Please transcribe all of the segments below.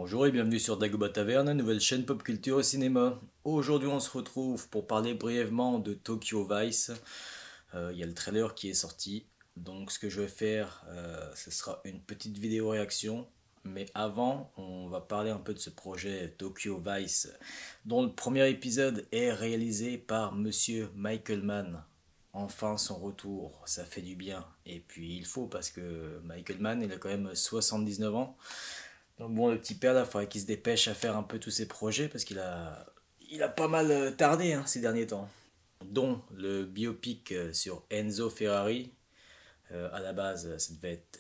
Bonjour et bienvenue sur Dagobah Taverne, nouvelle chaîne pop culture et cinéma. Aujourd'hui on se retrouve pour parler brièvement de Tokyo Vice. Il y a le trailer qui est sorti, donc ce que je vais faire, ce sera une petite vidéo réaction. Mais avant, on va parler un peu de ce projet Tokyo Vice, dont le premier épisode est réalisé par Monsieur Michael Mann. Enfin son retour, ça fait du bien. Et puis il faut parce que Michael Mann, il a quand même 79 ans. Donc bon, le petit père là, il faudrait qu'il se dépêche à faire un peu tous ses projets parce qu'il a pas mal tardé hein, ces derniers temps. Dont le biopic sur Enzo Ferrari. À la base, ça devait être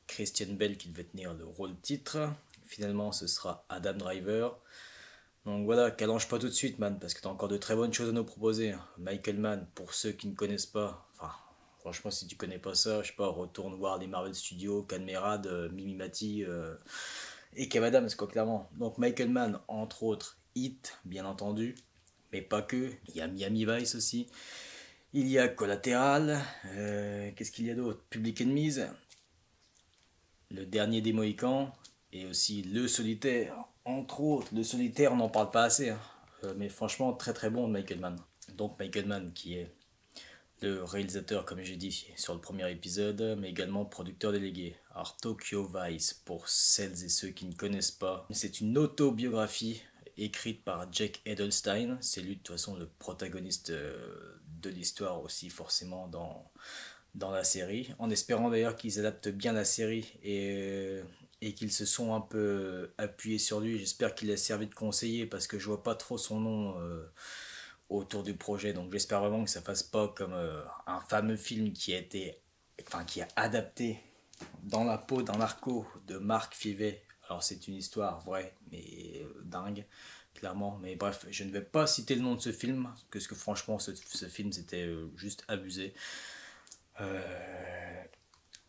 Christian Bale qui devait tenir le rôle titre. Finalement, ce sera Adam Driver. Donc voilà, qu'allonge pas tout de suite, man, parce que t'as encore de très bonnes choses à nous proposer. Michael Mann, pour ceux qui ne connaissent pas, enfin, franchement, si tu connais pas ça, je sais pas, retourne voir les Marvel Studios, Canmerad, Mimimati et Kev Adams, quoi, clairement. Donc Michael Mann, entre autres, Hit, bien entendu, mais pas que. Il y a Miami Vice aussi. Il y a Collateral. Qu'est-ce qu'il y a d'autre? Public Enemies. Le dernier des Mohicans. Et aussi Le Solitaire. Entre autres, Le Solitaire, on n'en parle pas assez. Hein. Mais franchement, très très bon de Michael Mann. Donc Michael Mann qui est le réalisateur, comme j'ai dit, sur le premier épisode, mais également producteur délégué. Alors Tokyo Vice, pour celles et ceux qui ne connaissent pas, c'est une autobiographie écrite par Jack Edelstein. C'est lui de toute façon le protagoniste de l'histoire aussi forcément dans la série. En espérant d'ailleurs qu'ils adaptent bien la série et qu'ils se sont un peu appuyés sur lui. J'espère qu'il a servi de conseiller parce que je vois pas trop son nom autour du projet. Donc j'espère vraiment que ça fasse pas comme un fameux film qui a adapté dans la peau d'un narco de Marc Fivet. Alors c'est une histoire vraie, mais dingue, clairement. Mais bref, je ne vais pas citer le nom de ce film, parce que franchement, ce film c'était juste abusé.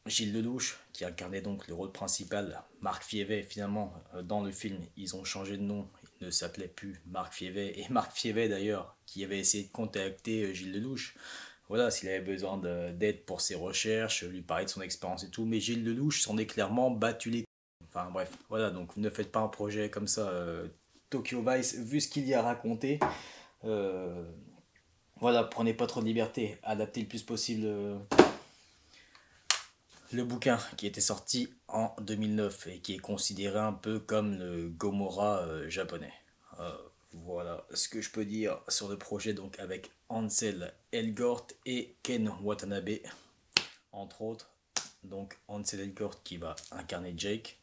Gilles Lelouch, qui incarnait donc le rôle principal, Marc Fievet, finalement, dans le film, ils ont changé de nom. Il ne s'appelait plus Marc Fievet. Et Marc Fievet, d'ailleurs, qui avait essayé de contacter Gilles Lelouch, voilà, s'il avait besoin d'aide pour ses recherches, lui parler de son expérience et tout. Mais Gilles Lelouch s'en est clairement battu les... Enfin bref, voilà, donc ne faites pas un projet comme ça. Tokyo Vice, vu ce qu'il y a raconté, euh, voilà, prenez pas trop de liberté. Adaptez le plus possible le bouquin qui était sorti en 2009 et qui est considéré un peu comme le Gomorrah japonais. Voilà ce que je peux dire sur le projet donc avec Ansel Elgort et Ken Watanabe entre autres. Donc Ansel Elgort qui va incarner Jake.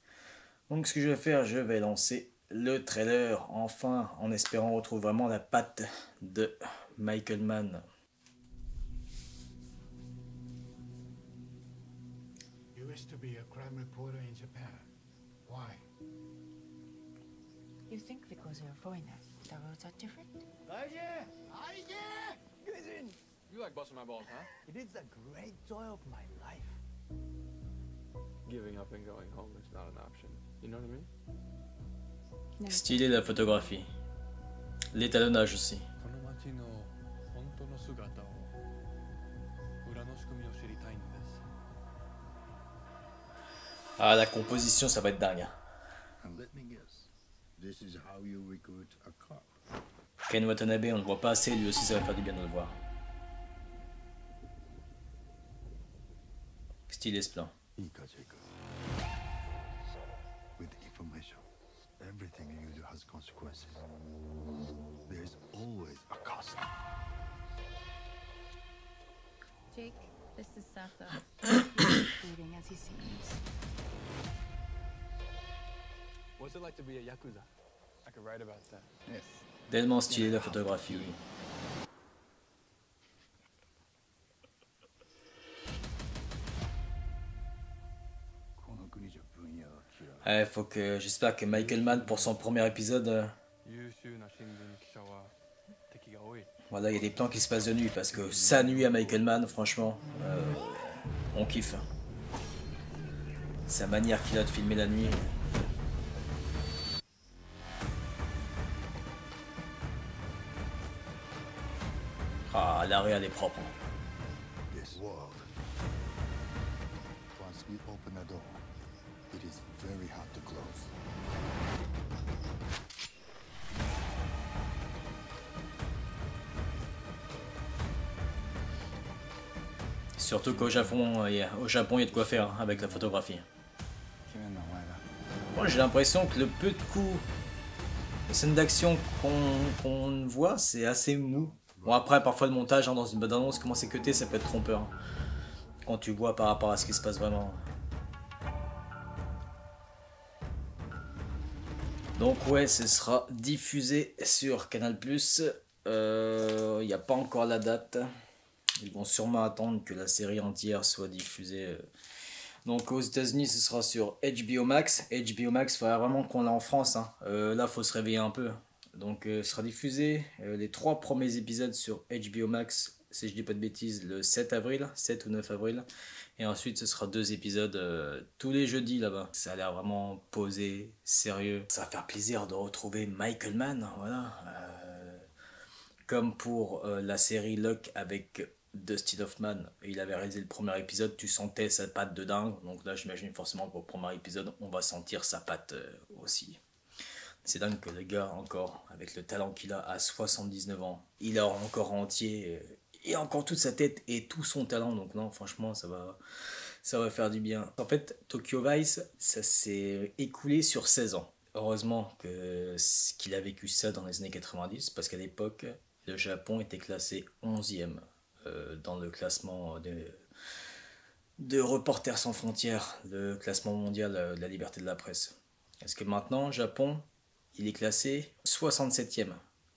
Donc ce que je vais faire, je vais lancer le trailer enfin en espérant retrouver vraiment la patte de Michael Mann. You wish to be a crime reporter in Japan. Why? You think because you're a foreigner, the roads are different? You like busting my balls, huh? It is the great joy of my life. Giving up and going home is not an option. You know what I mean? Stylé la photographie. L'étalonnage aussi. この街の本当の姿を裏の仕組みを知りたいんです。 Ah, la composition, ça va être dingue. And let me guess. This is how you recruit a cop. Ken Watanabe, on ne le voit pas assez, lui aussi ça va faire du bien de le voir. Stylé ce plan. With information, everything you do has consequences. There is always a cost. Jake, this is Sato. He's breathing as he seems. What's it like to be a yakuza? I could write about that. Yes. Tellement stylé la photographie, oui. Faut que j'espère que Michael Mann pour son premier épisode, 優秀な新聞記者は敵が多い。 voilà, il y a des plans qui se passent de nuit parce que sa nuit à Michael Mann, franchement, on kiffe. Sa manière qu'il a de filmer la nuit. Ah, l'arrêt elle est propre. This world. Once we open a door, it is very hard to close. Surtout qu'au Japon, il y a de quoi faire hein, avec la photographie. 決めんのはお前だ。 Moi j'ai l'impression que le peu de coups, les scènes d'action qu'on voit, c'est assez mou. Bon après parfois le montage hein, dans une bande-annonce, comment c'est cuté, ça peut être trompeur. Hein, quand tu vois par rapport à ce qui se passe vraiment. Donc ouais, ce sera diffusé sur Canal+. Il n'y a pas encore la date. Ils vont sûrement attendre que la série entière soit diffusée. Donc aux États-Unis, ce sera sur HBO Max. HBO Max, il faudra vraiment qu'on l'a en France. Hein. Là, il faut se réveiller un peu. Donc, ce sera diffusé les 3 premiers épisodes sur HBO Max, si je dis pas de bêtises, le 7 avril, 7 ou 9 avril. Et ensuite, ce sera 2 épisodes tous les jeudis là-bas. Ça a l'air vraiment posé, sérieux. Ça va faire plaisir de retrouver Michael Mann, voilà. Comme pour la série Luck avec Dustin Hoffman, il avait réalisé le premier épisode, tu sentais sa patte de dingue. Donc là, j'imagine forcément qu'au premier épisode, on va sentir sa patte aussi. C'est dingue que le gars, encore, avec le talent qu'il a à 79 ans, il a encore entier, et encore toute sa tête et tout son talent. Donc non, franchement, ça va faire du bien. En fait, Tokyo Vice, ça s'est écoulé sur 16 ans. Heureusement qu'il a vécu ça dans les années 90, parce qu'à l'époque, le Japon était classé 11e dans le classement de Reporters sans frontières, le classement mondial de la liberté de la presse. Parce que maintenant, Japon, il est classé 67e.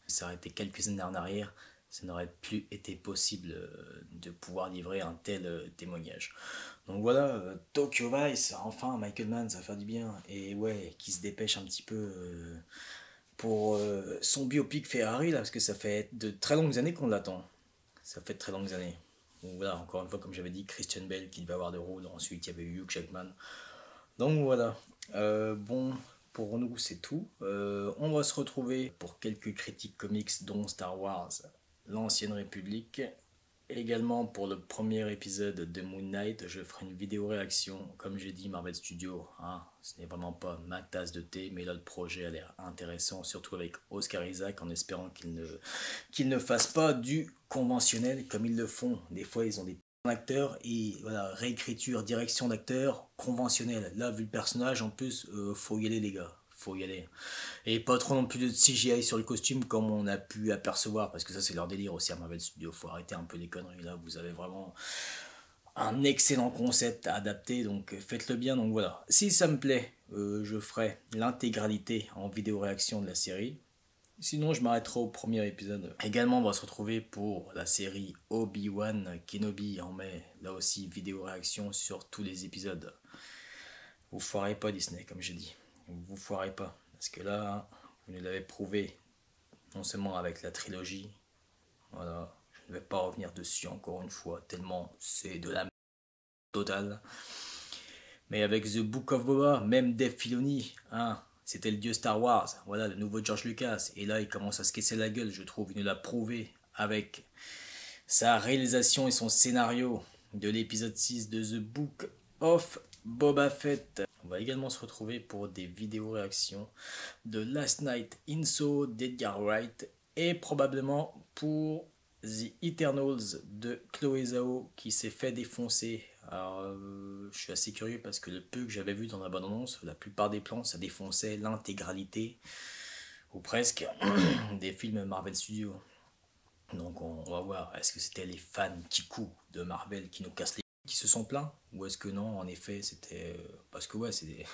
Ça aurait été quelques années en arrière, ça n'aurait plus été possible de pouvoir livrer un tel témoignage. Donc voilà, Tokyo Vice, enfin Michael Mann, ça va faire du bien. Et ouais, qui se dépêche un petit peu pour son biopic Ferrari, là, parce que ça fait de très longues années qu'on l'attend. Ça fait de très longues années. Donc voilà, encore une fois, comme j'avais dit, Christian Bale qui devait avoir de rôle. Ensuite, il y avait Hugh Jackman. Donc voilà. Bon, pour nous, c'est tout. On va se retrouver pour quelques critiques comics, dont Star Wars, l'Ancienne République. Également pour le premier épisode de Moon Knight, je ferai une vidéo réaction. Comme j'ai dit, Marvel Studios, hein, ce n'est vraiment pas ma tasse de thé, mais là le projet a l'air intéressant, surtout avec Oscar Isaac, en espérant qu'il ne fasse pas du conventionnel comme ils le font. Des fois, ils ont des acteurs et voilà, réécriture, direction d'acteur conventionnelle. Là, vu le personnage, en plus, faut y aller les gars. Faut y aller. Et pas trop non plus de CGI sur le costume comme on a pu apercevoir, parce que ça c'est leur délire aussi à Marvel Studios. Faut arrêter un peu les conneries là, vous avez vraiment un excellent concept à adapter, donc faites-le bien. Donc voilà, si ça me plaît, je ferai l'intégralité en vidéo réaction de la série. Sinon je m'arrêterai au premier épisode. Également on va se retrouver pour la série Obi-Wan Kenobi en mai. Là aussi vidéo réaction sur tous les épisodes. Vous foirez pas Disney comme j'ai dit. Vous foirez pas, parce que là, vous nous l'avez prouvé, non seulement avec la trilogie, voilà, je ne vais pas revenir dessus encore une fois, tellement c'est de la merde totale, mais avec The Book of Boba, même Dave Filoni, hein, c'était le dieu Star Wars, voilà, le nouveau George Lucas, et là il commence à se casser la gueule, je trouve, il nous l'a prouvé avec sa réalisation et son scénario de l'épisode 6 de The Book of Boba Fett. On va également se retrouver pour des vidéos réactions de Last Night in Soho d'Edgar Wright et probablement pour The Eternals de Chloé Zhao qui s'est fait défoncer. Alors je suis assez curieux parce que le peu que j'avais vu dans la bande-annonce, la plupart des plans ça défonçait l'intégralité ou presque des films Marvel Studios. Donc on va voir, est-ce que c'était les fans Kiku de Marvel qui nous cassent les qui se sont plaints, ou est-ce que non, en effet, c'était... Parce que ouais, c'est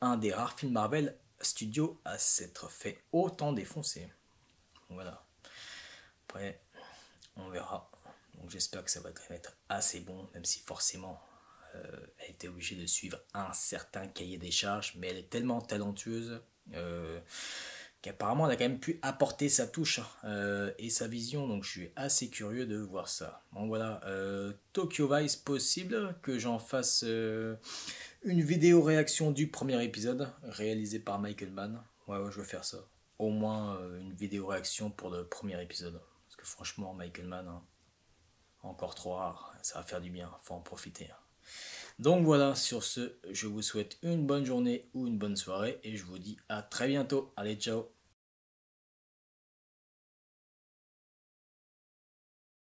un des rares films Marvel Studios à s'être fait autant défoncer. Voilà. Après, on verra. Donc j'espère que ça va quand même être assez bon, même si forcément, elle était obligée de suivre un certain cahier des charges, mais elle est tellement talentueuse qu'apparemment elle a quand même pu apporter sa touche et sa vision, donc je suis assez curieux de voir ça. Bon voilà, Tokyo Vice, possible que j'en fasse une vidéo réaction du premier épisode réalisé par Michael Mann. Ouais, je vais faire ça. Au moins une vidéo réaction pour le premier épisode. Parce que franchement, Michael Mann, hein, encore trop rare, ça va faire du bien, faut en profiter. Donc voilà, sur ce, je vous souhaite une bonne journée ou une bonne soirée et je vous dis à très bientôt. Allez, ciao!